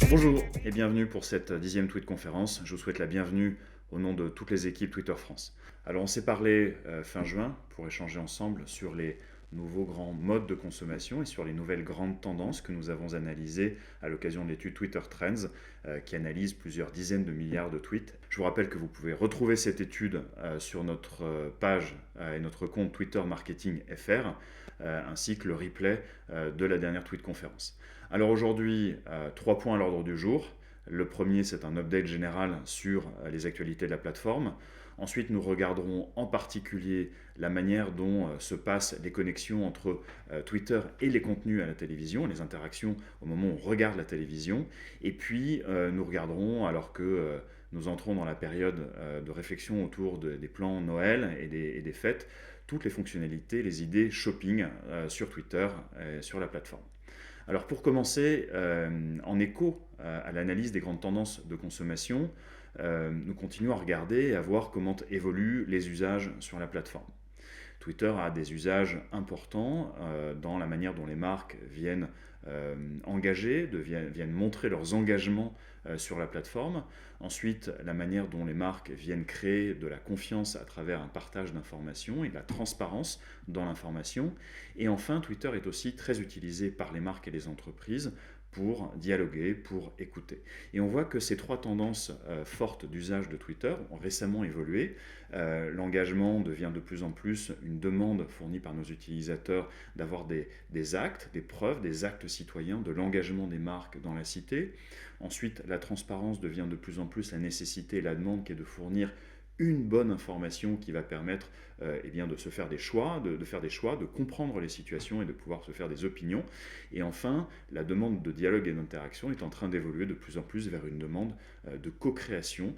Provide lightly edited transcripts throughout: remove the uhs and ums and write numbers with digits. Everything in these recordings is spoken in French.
Bonjour et bienvenue pour cette 10e Tweet Conférence. Je vous souhaite la bienvenue au nom de toutes les équipes Twitter France. Alors on s'est parlé fin juin pour échanger ensemble sur les nouveaux grands modes de consommation et sur les nouvelles grandes tendances que nous avons analysées à l'occasion de l'étude Twitter Trends qui analyse plusieurs dizaines de milliards de tweets. Je vous rappelle que vous pouvez retrouver cette étude sur notre page et notre compte Twitter Marketing FR ainsi que le replay de la dernière Tweet Conférence. Alors aujourd'hui, 3 points à l'ordre du jour. Le premier, c'est un update général sur les actualités de la plateforme. Ensuite, nous regarderons en particulier la manière dont se passent les connexions entre Twitter et les contenus à la télévision, les interactions au moment où on regarde la télévision. Et puis, nous regarderons, alors que nous entrons dans la période de réflexion autour des plans Noël et des fêtes, toutes les fonctionnalités, les idées shopping sur Twitter et sur la plateforme. Alors pour commencer, en écho à l'analyse des grandes tendances de consommation, nous continuons à regarder et à voir comment évoluent les usages sur la plateforme. Twitter a des usages importants dans la manière dont les marques viennent engager, viennent montrer leurs engagements sur la plateforme. Ensuite, la manière dont les marques viennent créer de la confiance à travers un partage d'informations et de la transparence dans l'information. Et enfin, Twitter est aussi très utilisé par les marques et les entreprises pour dialoguer, pour écouter. Et on voit que ces 3 tendances fortes d'usage de Twitter ont récemment évolué. L'engagement devient de plus en plus une demande fournie par nos utilisateurs d'avoir des actes, des preuves, des actes citoyens de l'engagement des marques dans la cité. Ensuite, la transparence devient de plus en plus la nécessité et la demande qui est de fournir une bonne information qui va permettre de se faire des choix, de comprendre les situations et de pouvoir se faire des opinions. Et enfin, la demande de dialogue et d'interaction est en train d'évoluer de plus en plus vers une demande de co-création,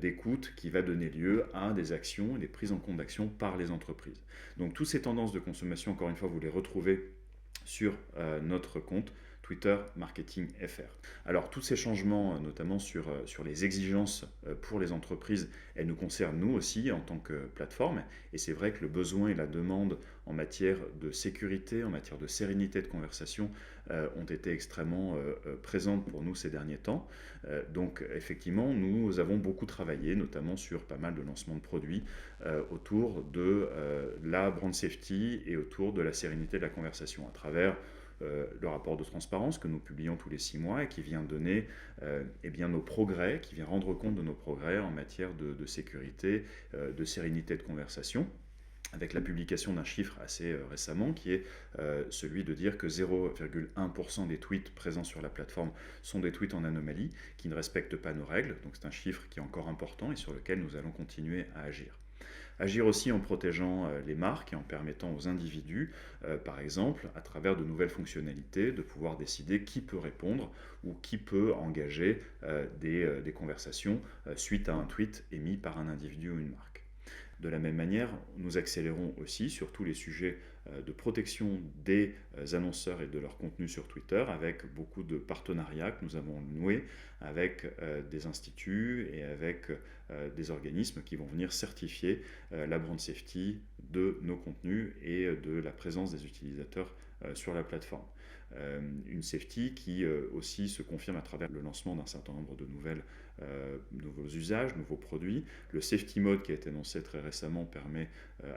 d'écoute qui va donner lieu à des actions et des prises en compte d'actions par les entreprises. Donc toutes ces tendances de consommation, encore une fois, vous les retrouvez sur notre compte Twitter Marketing FR. Alors tous ces changements, notamment sur les exigences pour les entreprises, elles nous concernent nous aussi en tant que plateforme. Et c'est vrai que le besoin et la demande en matière de sécurité, en matière de sérénité de conversation ont été extrêmement présentes pour nous ces derniers temps. Donc effectivement, nous avons beaucoup travaillé, notamment sur pas mal de lancements de produits autour de la brand safety et autour de la sérénité de la conversation à travers le rapport de transparence que nous publions tous les 6 mois et qui vient donner nos progrès, qui vient rendre compte de nos progrès en matière de sécurité, de sérénité de conversation, avec la publication d'un chiffre assez récemment qui est celui de dire que 0,1% des tweets présents sur la plateforme sont des tweets en anomalie, qui ne respectent pas nos règles. Donc c'est un chiffre qui est encore important et sur lequel nous allons continuer à agir. Agir aussi en protégeant les marques et en permettant aux individus, par exemple, à travers de nouvelles fonctionnalités, de pouvoir décider qui peut répondre ou qui peut engager des conversations suite à un tweet émis par un individu ou une marque. De la même manière, nous accélérons aussi sur tous les sujets de protection des annonceurs et de leur contenu sur Twitter avec beaucoup de partenariats que nous avons noués avec des instituts et avec des organismes qui vont venir certifier la brand safety de nos contenus et de la présence des utilisateurs sur la plateforme. Une safety qui aussi se confirme à travers le lancement d'un certain nombre de nouveaux usages, nouveaux produits. Le safety mode qui a été annoncé très récemment permet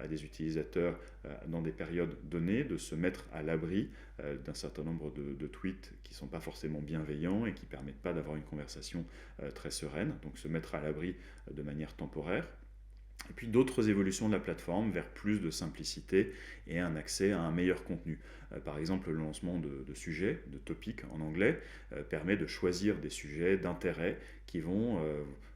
à des utilisateurs dans des périodes données de se mettre à l'abri d'un certain nombre de tweets qui ne sont pas forcément bienveillants et qui ne permettent pas d'avoir une conversation très sereine, donc se mettre à l'abri de manière temporaire. Et puis d'autres évolutions de la plateforme vers plus de simplicité et un accès à un meilleur contenu. Par exemple, le lancement de sujets, de topics en anglais, permet de choisir des sujets d'intérêt qui vont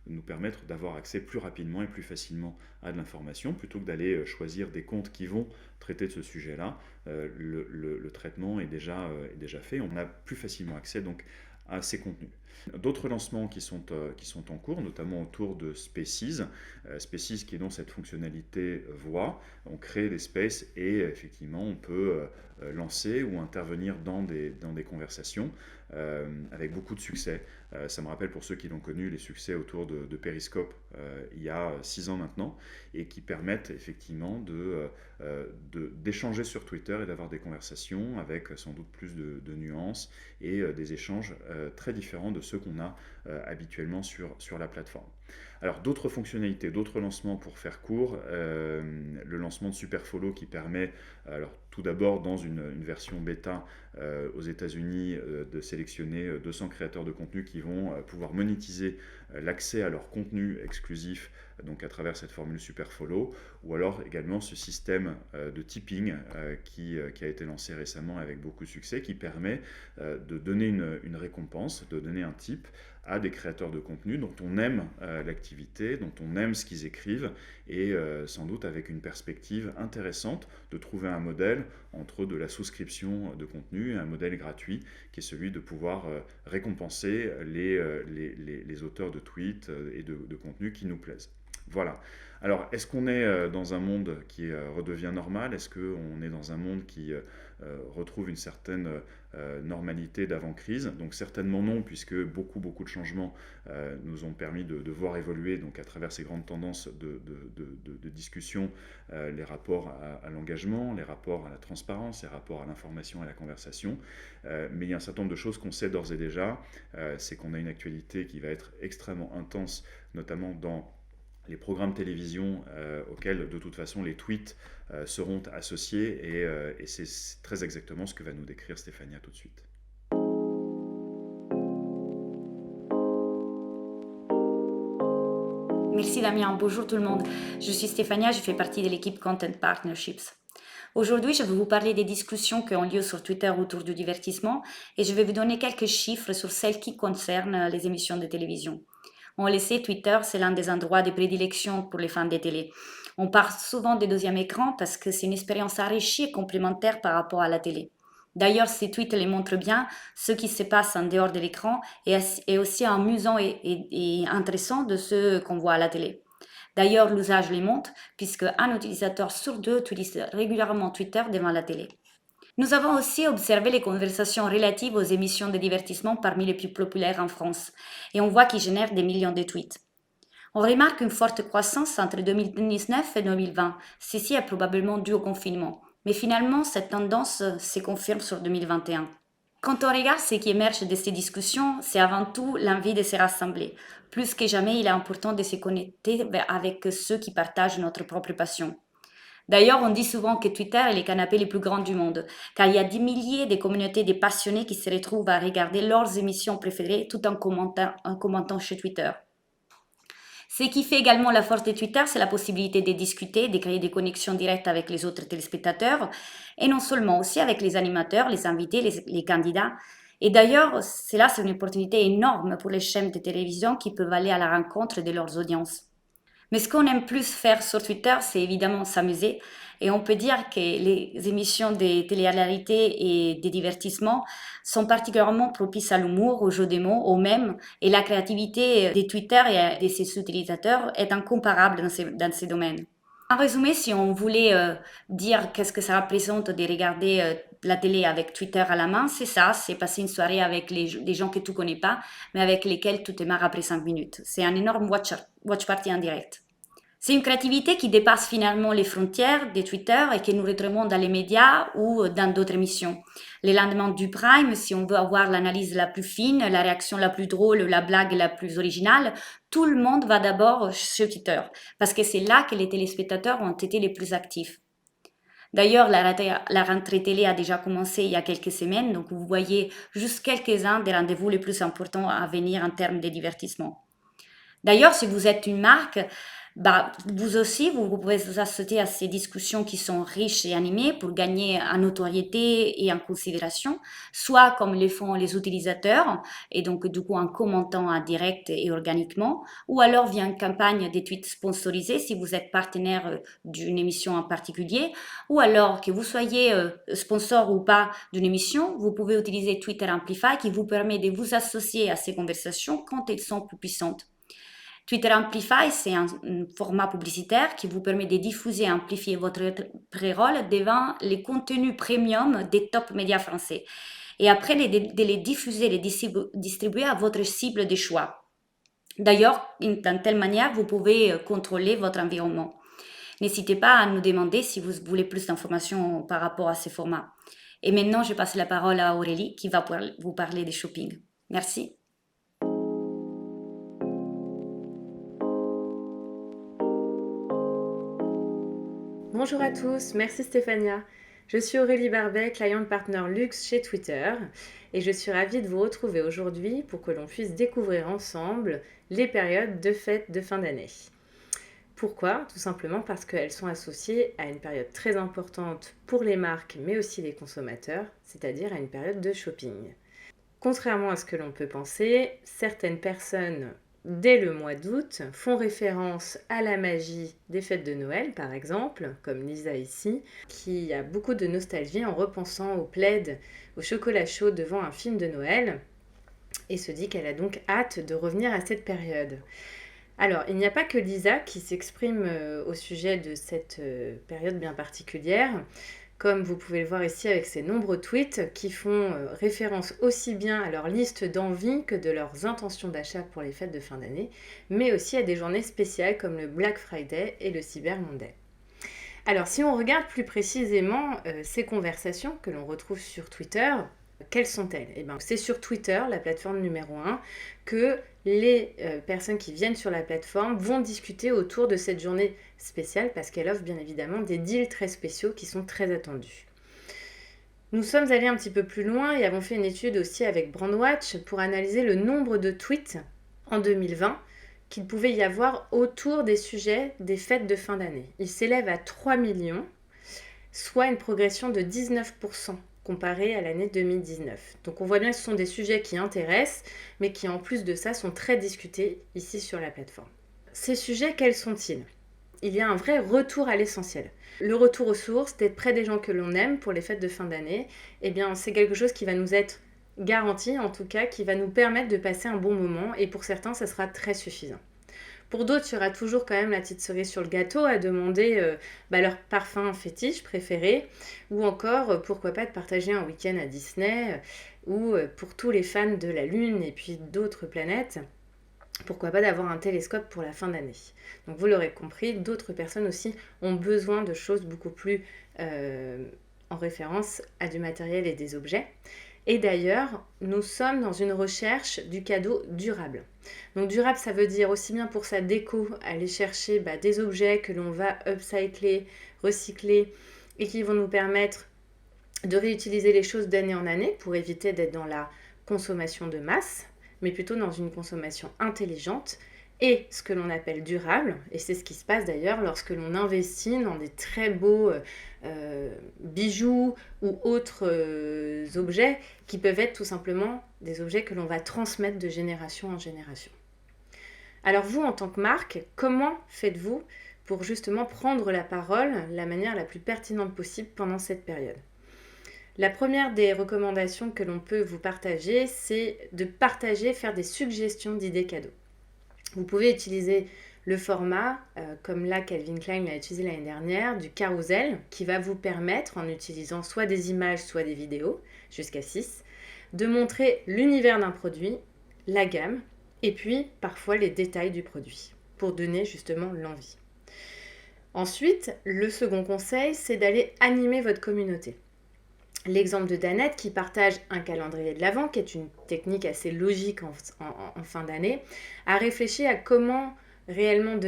nous permettre d'avoir accès plus rapidement et plus facilement à de l'information, plutôt que d'aller choisir des comptes qui vont traiter de ce sujet-là. Le traitement est déjà fait, on a plus facilement accès donc à ces contenus. D'autres lancements qui sont en cours, notamment autour de Spaces. Spaces qui est donc cette fonctionnalité voix. On crée des spaces et effectivement on peut lancer ou intervenir dans des conversations avec beaucoup de succès. Ça me rappelle pour ceux qui l'ont connu les succès autour de Periscope il y a 6 ans maintenant et qui permettent effectivement d'échanger sur Twitter et d'avoir des conversations avec sans doute plus de nuances et des échanges très différents de ceux qu'on a habituellement sur la plateforme. Alors d'autres fonctionnalités, d'autres lancements pour faire court, le lancement de Superfollow qui permet, alors tout d'abord dans une version bêta aux États-Unis de sélectionner 200 créateurs de contenu qui vont pouvoir monétiser l'accès à leur contenu exclusif donc à travers cette formule Superfollow, ou alors également ce système de tipping qui a été lancé récemment avec beaucoup de succès, qui permet de donner une récompense, de donner un tip à des créateurs de contenu dont on aime l'activité, dont on aime ce qu'ils écrivent, et sans doute avec une perspective intéressante de trouver un modèle entre de la souscription de contenu et un modèle gratuit qui est celui de pouvoir récompenser les auteurs de tweets et de contenus qui nous plaisent. Voilà. Alors, est-ce qu'on est dans un monde qui redevient normal? Est-ce qu'on est dans un monde qui retrouve une certaine normalité d'avant-crise? Donc certainement non, puisque beaucoup de changements nous ont permis de voir évoluer donc, à travers ces grandes tendances de discussion les rapports à l'engagement, les rapports à la transparence, les rapports à l'information et à la conversation. Mais il y a un certain nombre de choses qu'on sait d'ores et déjà. C'est qu'on a une actualité qui va être extrêmement intense, notamment dans les programmes télévision auxquels de toute façon les tweets seront associés et c'est très exactement ce que va nous décrire Stéphania tout de suite. Merci Damien, bonjour tout le monde. Je suis Stéphania, je fais partie de l'équipe Content Partnerships. Aujourd'hui, je vais vous parler des discussions qui ont lieu sur Twitter autour du divertissement et je vais vous donner quelques chiffres sur celles qui concernent les émissions de télévision. On le sait, Twitter, c'est l'un des endroits de prédilection pour les fans des télés. On parle souvent des deuxième écran parce que c'est une expérience enrichie et complémentaire par rapport à la télé. D'ailleurs, ces tweets les montrent bien, ce qui se passe en dehors de l'écran est aussi amusant et intéressant de ce qu'on voit à la télé. D'ailleurs, l'usage les montre puisque un utilisateur sur deux utilise régulièrement Twitter devant la télé. Nous avons aussi observé les conversations relatives aux émissions de divertissement parmi les plus populaires en France, et on voit qu'ils génèrent des millions de tweets. On remarque une forte croissance entre 2019 et 2020. Ceci est probablement dû au confinement, mais finalement cette tendance se confirme sur 2021. Quand on regarde ce qui émerge de ces discussions, c'est avant tout l'envie de se rassembler. Plus que jamais, il est important de se connecter avec ceux qui partagent notre propre passion. D'ailleurs, on dit souvent que Twitter est le canapé le plus grand du monde, car il y a des milliers de communautés de passionnés qui se retrouvent à regarder leurs émissions préférées tout en commentant chez Twitter. Ce qui fait également la force de Twitter, c'est la possibilité de discuter, de créer des connexions directes avec les autres téléspectateurs, et non seulement aussi avec les animateurs, les invités, les candidats. Et d'ailleurs, c'est une opportunité énorme pour les chaînes de télévision qui peuvent aller à la rencontre de leurs audiences. Mais ce qu'on aime plus faire sur Twitter, c'est évidemment s'amuser. Et on peut dire que les émissions de télé-réalité et des divertissements sont particulièrement propices à l'humour, aux jeux de mots, aux mèmes. Et la créativité des Twitter et de ses utilisateurs est incomparable dans ces domaines. En résumé, si on voulait dire qu'est-ce que ça représente de regarder la télé avec Twitter à la main, c'est ça, c'est passer une soirée avec des gens que tu connais pas, mais avec lesquels tu te marres après 5 minutes. C'est un énorme watch party en direct. C'est une créativité qui dépasse finalement les frontières de Twitter et que nous retrouvons dans les médias ou dans d'autres émissions. Les lendemains du prime, si on veut avoir l'analyse la plus fine, la réaction la plus drôle, la blague la plus originale, tout le monde va d'abord sur Twitter, parce que c'est là que les téléspectateurs ont été les plus actifs. D'ailleurs, la rentrée télé a déjà commencé il y a quelques semaines, donc vous voyez juste quelques-uns des rendez-vous les plus importants à venir en termes de divertissement. D'ailleurs, si vous êtes une marque, vous aussi, vous pouvez vous associer à ces discussions qui sont riches et animées pour gagner en notoriété et en considération, soit comme le font les utilisateurs, et donc du coup en commentant en direct et organiquement, ou alors via une campagne de tweets sponsorisés si vous êtes partenaire d'une émission en particulier, ou alors que vous soyez sponsor ou pas d'une émission, vous pouvez utiliser Twitter Amplify qui vous permet de vous associer à ces conversations quand elles sont plus puissantes. Twitter Amplify, c'est un format publicitaire qui vous permet de diffuser et amplifier votre pré-roll devant les contenus premium des top médias français. Et après, de les diffuser, les distribuer à votre cible de choix. D'ailleurs, d'une telle manière, vous pouvez contrôler votre environnement. N'hésitez pas à nous demander si vous voulez plus d'informations par rapport à ces formats. Et maintenant, je passe la parole à Aurélie qui va vous parler des shopping. Merci. Bonjour à tous, merci Stéphania. Je suis Aurélie Barbet, Client Partner Luxe chez Twitter et je suis ravie de vous retrouver aujourd'hui pour que l'on puisse découvrir ensemble les périodes de fêtes de fin d'année. Pourquoi ? Tout simplement parce qu'elles sont associées à une période très importante pour les marques mais aussi les consommateurs, c'est-à-dire à une période de shopping. Contrairement à ce que l'on peut penser, certaines personnes dès le mois d'août font référence à la magie des fêtes de Noël, par exemple, comme Lisa ici, qui a beaucoup de nostalgie en repensant au plaid, au chocolat chaud devant un film de Noël, et se dit qu'elle a donc hâte de revenir à cette période. Alors, il n'y a pas que Lisa qui s'exprime au sujet de cette période bien particulière, comme vous pouvez le voir ici avec ces nombreux tweets qui font référence aussi bien à leur liste d'envies que de leurs intentions d'achat pour les fêtes de fin d'année, mais aussi à des journées spéciales comme le Black Friday et le Cyber Monday. Alors si on regarde plus précisément ces conversations que l'on retrouve sur Twitter, quelles sont-elles ? Eh bien, c'est sur Twitter, la plateforme numéro 1, que les personnes qui viennent sur la plateforme vont discuter autour de cette journée spéciale parce qu'elle offre bien évidemment des deals très spéciaux qui sont très attendus. Nous sommes allés un petit peu plus loin et avons fait une étude aussi avec Brandwatch pour analyser le nombre de tweets en 2020 qu'il pouvait y avoir autour des sujets des fêtes de fin d'année. Il s'élève à 3 millions, soit une progression de 19% comparé à l'année 2019. Donc on voit bien que ce sont des sujets qui intéressent, mais qui en plus de ça sont très discutés ici sur la plateforme. Ces sujets, quels sont-ils ? Il y a un vrai retour à l'essentiel. Le retour aux sources, d'être près des gens que l'on aime pour les fêtes de fin d'année, eh bien c'est quelque chose qui va nous être garanti, en tout cas, qui va nous permettre de passer un bon moment, et pour certains, ça sera très suffisant. Pour d'autres, il y aura toujours quand même la petite cerise sur le gâteau à demander leur parfum fétiche préféré, ou encore, pourquoi pas, de partager un week-end à Disney, ou pour tous les fans de la Lune et puis d'autres planètes, pourquoi pas d'avoir un télescope pour la fin d'année. Donc vous l'aurez compris, d'autres personnes aussi ont besoin de choses beaucoup plus en référence à du matériel et des objets. Et d'ailleurs, nous sommes dans une recherche du cadeau durable. Donc durable, ça veut dire aussi bien pour sa déco, aller chercher des objets que l'on va upcycler, recycler et qui vont nous permettre de réutiliser les choses d'année en année pour éviter d'être dans la consommation de masse, mais plutôt dans une consommation intelligente et ce que l'on appelle durable. Et c'est ce qui se passe d'ailleurs lorsque l'on investit dans des très beaux bijoux ou autres objets qui peuvent être tout simplement des objets que l'on va transmettre de génération en génération. Alors vous, en tant que marque, comment faites-vous pour justement prendre la parole de la manière la plus pertinente possible pendant cette période ? La première des recommandations que l'on peut vous partager, c'est de partager, faire des suggestions d'idées cadeaux. Vous pouvez utiliser le format, comme là Calvin Klein l'a utilisé l'année dernière, du carrousel, qui va vous permettre, en utilisant soit des images, soit des vidéos, jusqu'à 6, de montrer l'univers d'un produit, la gamme, et puis parfois les détails du produit, pour donner justement l'envie. Ensuite, le second conseil, c'est d'aller animer votre communauté. L'exemple de Danette qui partage un calendrier de l'Avent, qui est une technique assez logique en fin d'année, a réfléchi à comment réellement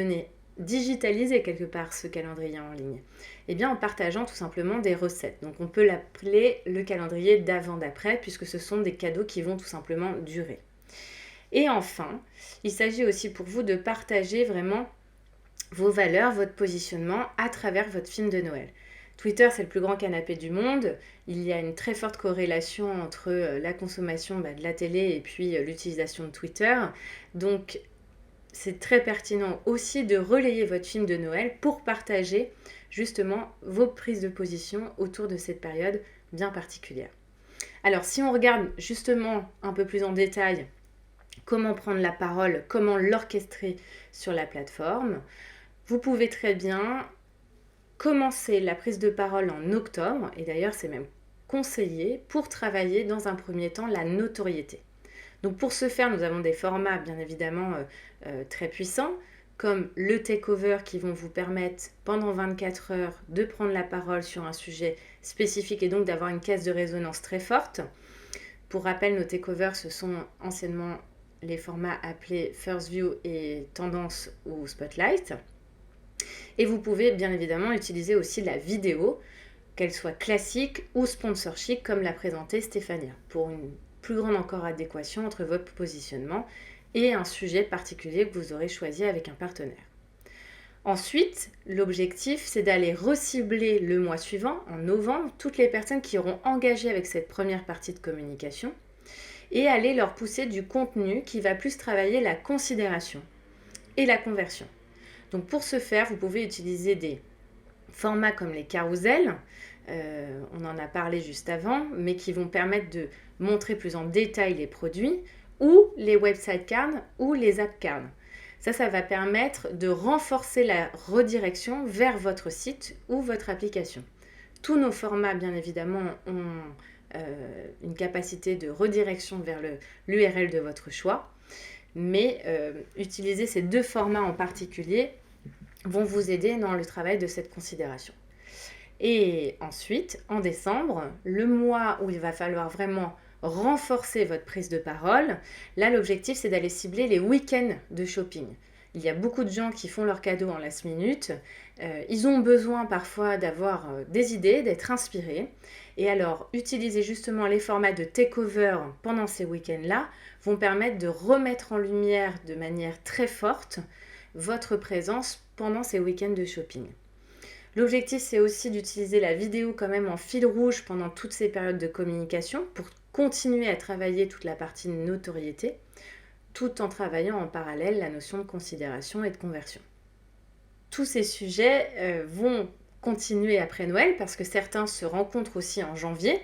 digitaliser quelque part ce calendrier en ligne. Eh bien en partageant tout simplement des recettes. Donc on peut l'appeler le calendrier d'avant-d'après puisque ce sont des cadeaux qui vont tout simplement durer. Et enfin, il s'agit aussi pour vous de partager vraiment vos valeurs, votre positionnement à travers votre film de Noël. Twitter, c'est le plus grand canapé du monde. Il y a une très forte corrélation entre la consommation de la télé et puis l'utilisation de Twitter. Donc, c'est très pertinent aussi de relayer votre film de Noël pour partager justement vos prises de position autour de cette période bien particulière. Alors, si on regarde justement un peu plus en détail comment prendre la parole, comment l'orchestrer sur la plateforme. Vous pouvez très bien commencer la prise de parole en octobre, et d'ailleurs c'est même conseillé pour travailler dans un premier temps la notoriété. Donc pour ce faire, nous avons des formats bien évidemment très puissants, comme le takeover qui vont vous permettre pendant 24 heures de prendre la parole sur un sujet spécifique et donc d'avoir une caisse de résonance très forte. Pour rappel, nos takeovers, ce sont anciennement les formats appelés First View et Tendance ou Spotlight. Et vous pouvez bien évidemment utiliser aussi la vidéo, qu'elle soit classique ou sponsorship comme l'a présenté Stéphania, pour une plus grande encore adéquation entre votre positionnement et un sujet particulier que vous aurez choisi avec un partenaire. Ensuite, l'objectif, c'est d'aller recibler le mois suivant, en novembre, toutes les personnes qui auront engagé avec cette première partie de communication et aller leur pousser du contenu qui va plus travailler la considération et la conversion. Donc pour ce faire, vous pouvez utiliser des formats comme les carousels, on en a parlé juste avant, mais qui vont permettre de montrer plus en détail les produits, ou les website cards ou les app cards. Ça va permettre de renforcer la redirection vers votre site ou votre application. Tous nos formats, bien évidemment, ont une capacité de redirection vers l'URL de votre choix, mais utiliser ces deux formats en particulier vont vous aider dans le travail de cette considération. Et ensuite, en décembre, le mois où il va falloir vraiment renforcer votre prise de parole, là l'objectif c'est d'aller cibler les week-ends de shopping. Il y a beaucoup de gens qui font leurs cadeaux en last minute, ils ont besoin parfois d'avoir des idées, d'être inspirés, et alors utiliser justement les formats de takeover pendant ces week-ends-là vont permettre de remettre en lumière de manière très forte votre présence pendant ces week-ends de shopping. L'objectif, c'est aussi d'utiliser la vidéo quand même en fil rouge pendant toutes ces périodes de communication pour continuer à travailler toute la partie notoriété, tout en travaillant en parallèle la notion de considération et de conversion. Tous ces sujets vont continuer après Noël parce que certains se rencontrent aussi en janvier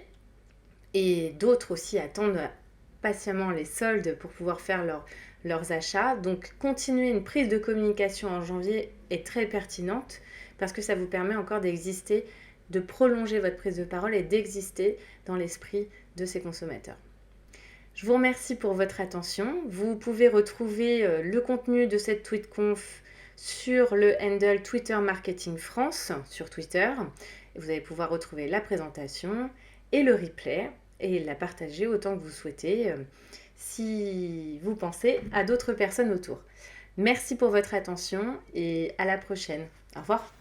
et d'autres aussi attendent patiemment les soldes pour pouvoir faire leurs achats. Donc continuer une prise de communication en janvier est très pertinente parce que ça vous permet encore d'exister, de prolonger votre prise de parole et d'exister dans l'esprit de ces consommateurs. Je vous remercie pour votre attention. Vous pouvez retrouver le contenu de cette TweetConf sur le handle Twitter Marketing France sur Twitter. Vous allez pouvoir retrouver la présentation et le replay et la partager autant que vous souhaitez si vous pensez à d'autres personnes autour. Merci pour votre attention et à la prochaine. Au revoir.